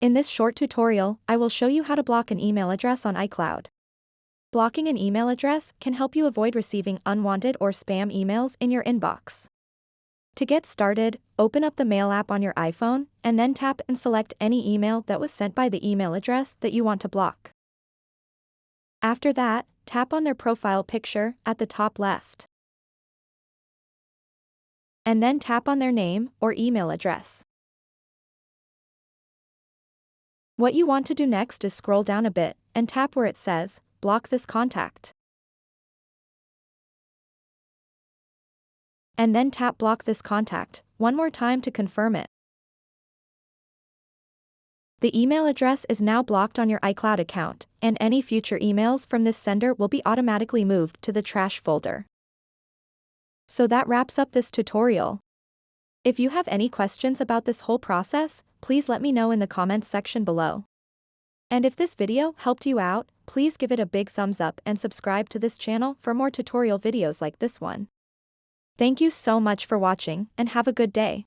In this short tutorial, I will show you how to block an email address on iCloud. Blocking an email address can help you avoid receiving unwanted or spam emails in your inbox. To get started, open up the Mail app on your iPhone, and then tap and select any email that was sent by the email address that you want to block. After that, tap on their profile picture at the top left. And then tap on their name or email address. What you want to do next is scroll down a bit and tap where it says, "Block this contact." And then tap "Block this contact" one more time to confirm it. The email address is now blocked on your iCloud account, and any future emails from this sender will be automatically moved to the trash folder. So that wraps up this tutorial. If you have any questions about this whole process, please let me know in the comments section below. And if this video helped you out, please give it a big thumbs up and subscribe to this channel for more tutorial videos like this one. Thank you so much for watching and have a good day.